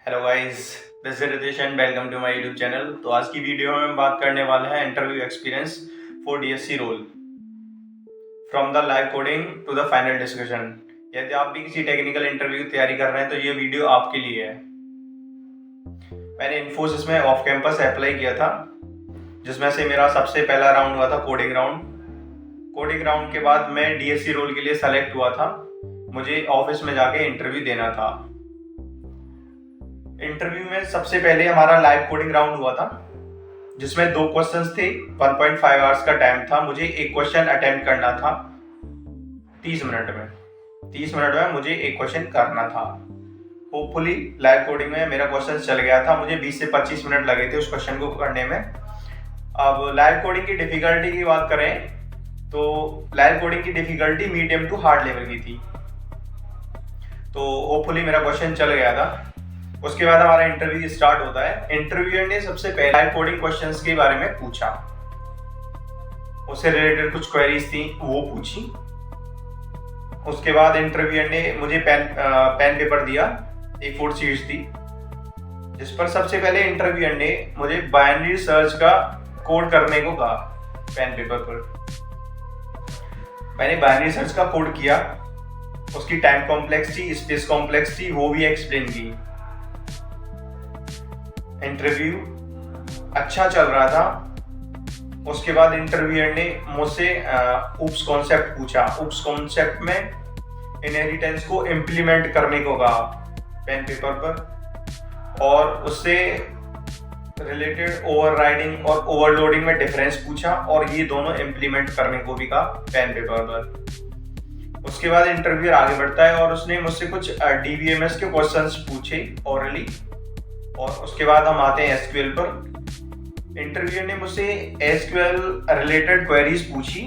Hello guys, this is Ritesh and welcome to my YouTube channel. तो आज की video में हम बात करने वाले हैं interview experience for DSC role from the live coding to the final discussion. यदि आप भी किसी टेक्निकल इंटरव्यू की तैयारी कर रहे हैं तो ये वीडियो आपके लिए है। मैंने इन्फोसिस में ऑफ कैंपस अप्लाई किया था, जिसमें से मेरा सबसे पहला राउंड हुआ था कोडिंग राउंड। कोडिंग राउंड के बाद मैं डीएससी रोल के लिए सेलेक्ट हुआ था। मुझे ऑफिस में जाके इंटरव्यू देना था। इंटरव्यू में सबसे पहले हमारा लाइव कोडिंग राउंड हुआ था, जिसमें 2 क्वेश्चंस थे। 1.5 आवर्स का टाइम था। मुझे एक क्वेश्चन अटेम्प्ट करना था 30 मिनट में। 30 मिनट में मुझे एक क्वेश्चन करना था। होपफुली लाइव कोडिंग में मेरा क्वेश्चन चल गया था। मुझे 20 से 25 मिनट लगे थे उस क्वेश्चन को करने में। अब लाइव कोडिंग की डिफिकल्टी की बात करें तो लाइव कोडिंग की difficulty medium to hard level की थी। तो होपफुली मेरा क्वेश्चन चल गया था। उसके बाद हमारा इंटरव्यू स्टार्ट होता है। इंटरव्यूअर ने सबसे पहले लाइव कोडिंग क्वेश्चंस के बारे में पूछा। उससे रिलेटेड कुछ क्वेरीज थी, वो पूछी। उसके बाद इंटरव्यूअर ने मुझे पेन पेपर दिया। A4 शीट्स थी, जिस पर सबसे पहले इंटरव्यूअर ने मुझे बाइनरी सर्च का कोड करने को कहा। पेन पेपर पर मैंने बाइनरी सर्च का कोड किया। उसकी टाइम कॉम्प्लेक्सिटी, स्पेस कॉम्प्लेक्सिटी वो भी एक्सप्लेन की। इंटरव्यू अच्छा चल रहा था। उसके बाद इंटरव्यूअर ने मुझसे उप्स कॉन्सेप्ट पूछा। उप्स कॉन्सेप्ट में इनहेरिटेंस को इम्प्लीमेंट करने को कहा पेन पेपर पर, और उससे रिलेटेड ओवरराइडिंग और ओवरलोडिंग में डिफरेंस पूछा, और ये दोनों इम्प्लीमेंट करने को भी कहा पेन पेपर पर। उसके बाद इंटरव्यूअर आगे बढ़ता है और उसने मुझसे कुछ डीबीएमएस के क्वेश्चंस पूछे ओरली, और उसके बाद हम आते हैं एसक्यूएल पर। इंटरव्यूअर ने मुझसे एसक्यूएल रिलेटेड क्वेरीज पूछी,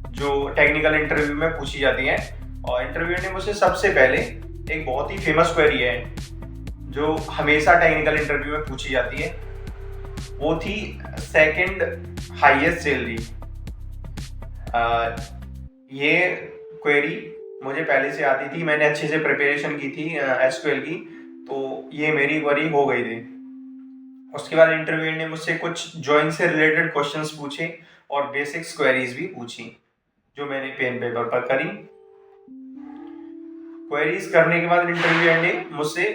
जो टेक्निकल इंटरव्यू में पूछी जाती हैं। और इंटरव्यूअर ने मुझसे सबसे पहले एक बहुत ही फेमस क्वेरी है जो हमेशा टेक्निकल इंटरव्यू में पूछी जाती है, वो थी सेकंड हाईएस्ट सैलरी। ये क्वेरी मुझे पहले से आती थी, मैंने अच्छे से प्रिपरेशन की थी एसक्यूएल की, तो ये मेरी क्वेरी हो गई थी। उसके बाद इंटरव्यूअर ने मुझसे कुछ जॉइन से रिलेटेड क्वेश्चंस पूछे और बेसिक्स क्वेरीज भी पूछी, जो मैंने पेन पेपर पर करी। क्वेरीज करने के बाद इंटरव्यूअर ने मुझसे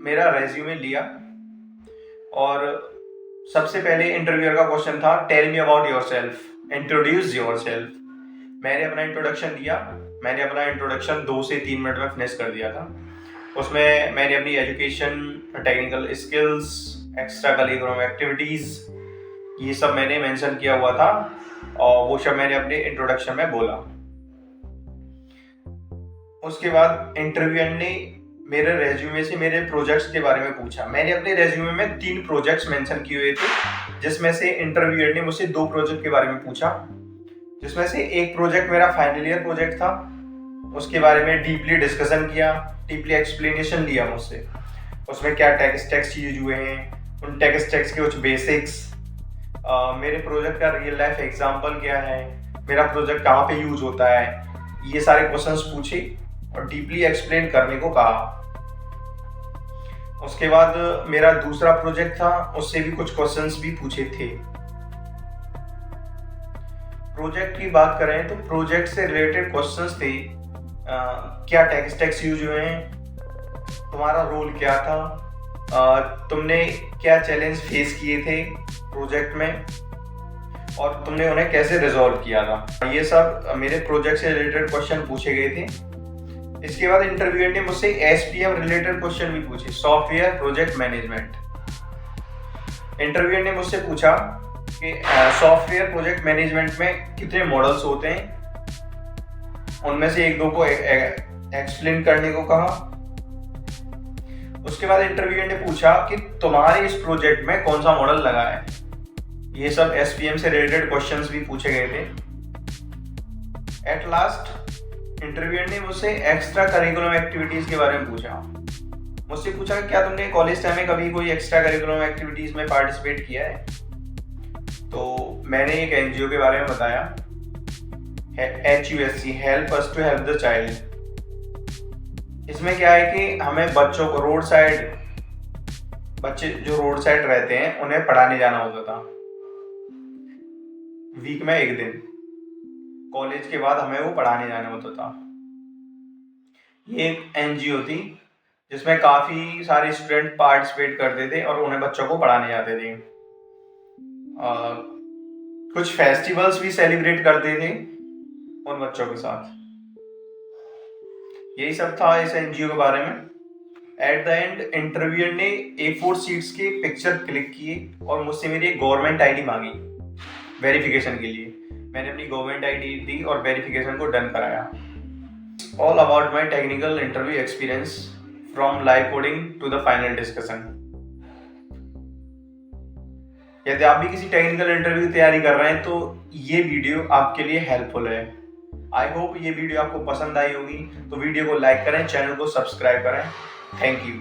मेरा रेज्यूमे लिया, और सबसे पहले इंटरव्यूअर का क्वेश्चन था tell me about yourself, introduce yourself. मैंने अपना इंट्रोडक्शन दिया। मैंने अपना इंट्रोडक्शन 2 से 3 मिनट में फिनिश कर दिया था। उसमें मैंने अपनी education, technical skills, extra curricular activities, ये सब मैंने मेंशन किया हुआ था, और वो सब मैंने अपने इंट्रोडक्शन में बोला। उसके बाद इंटरव्यूअर ने मेरे रेज्यूमे से मेरे प्रोजेक्ट्स के बारे में पूछा। मैंने अपने रेज्यूमे में 3 प्रोजेक्ट्स मेंशन किए हुए थे, जिसमें से इंटरव्यूअर ने मुझसे 2 प्रोजेक्ट के बारे में पूछा, जिसमें से एक प्रोजेक्ट मेरा फाइनल ईयर प्रोजेक्ट था। उसके बारे में डीपली डिस्कशन किया, डीपली एक्सप्लेनेशन लिया मुझसे। उसमें क्या टेक स्टैक्स यूज हुए हैं, उन टेक स्टैक्स के कुछ बेसिक्स, मेरे प्रोजेक्ट का रियल लाइफ एग्जांपल क्या है, मेरा प्रोजेक्ट कहाँ पे यूज होता है, ये सारे क्वेश्चंस पूछे और डीपली एक्सप्लेन करने को कहा। उसके बाद मेरा दूसरा प्रोजेक्ट था, उससे भी कुछ क्वेश्चंस भी पूछे थे। प्रोजेक्ट की बात करें तो प्रोजेक्ट से रिलेटेड क्वेश्चंस थे। क्या टेक स्टैक्स यूज हुए हैं, तुम्हारा रोल क्या था, तुमने क्या चैलेंज फेस किए थे प्रोजेक्ट में, और तुमने उन्हें कैसे रिजॉल्व किया था। ये सब मेरे प्रोजेक्ट से रिलेटेड क्वेश्चन पूछे गए थे। इसके बाद इंटरव्यूअर ने मुझसे एसपीएम रिलेटेड क्वेश्चन भी पूछे, सॉफ्टवेयर प्रोजेक्ट मैनेजमेंट। इंटरव्यूअर ने मुझसे पूछा कि सॉफ्टवेयर प्रोजेक्ट मैनेजमेंट में कितने मॉडल्स होते हैं, उनमें से 1-2 को एक्सप्लेन करने को कहा। उसके बाद इंटरव्यूअर ने पूछा कि तुम्हारे इस प्रोजेक्ट में कौन सा मॉडल लगा है। ये सब एसपीएम से रिलेटेड क्वेश्चंस भी पूछे गए थे। एट लास्ट इंटरव्यूअर ने मुझसे एक्स्ट्रा करिकुलम एक्टिविटीज के बारे में पूछा। मुझसे पूछा कि क्या तुमने कॉलेज टाइम में कभी कोई एक्स्ट्रा करिकुलम एक्टिविटीज में पार्टिसिपेट किया है। तो मैंने एक एनजीओ के बारे में बताया, HUSC, help us to help the child. इसमें क्या है कि हमें बच्चों को रोड साइड बच्चे जो रोड साइड रहते हैं उन्हें पढ़ाने जाना होता था वीक में एक दिन। कॉलेज के बाद हमें वो पढ़ाने जाना होता था। ये एक एनजीओ थी जिसमें काफ़ी सारे स्टूडेंट पार्टिसिपेट करते थे और उन्हें बच्चों को पढ़ाने जाते थे। कुछ फेस्टिवल्स भी सेलिब्रेट करते थे उन बच्चों के साथ। यही सब था इस एनजीओ के बारे में। एट द एंड इंटरव्यूअर ने A4 शीट्स के पिक्चर क्लिक किए और मुझसे मेरी एक गवर्नमेंट आईडी मांगी वेरिफिकेशन के लिए। मैंने अपनी गवर्नमेंट आईडी दी और वेरिफिकेशन को डन कराया। All about my technical interview experience from live coding to the final discussion. यदि आप भी किसी टेक्निकल इंटरव्यू की तैयारी कर रहे हैं तो ये वीडियो आपके लिए हेल्पफुल है। आई होप ये वीडियो आपको पसंद आई होगी, तो वीडियो को लाइक करें, चैनल को सब्सक्राइब करें। Thank you.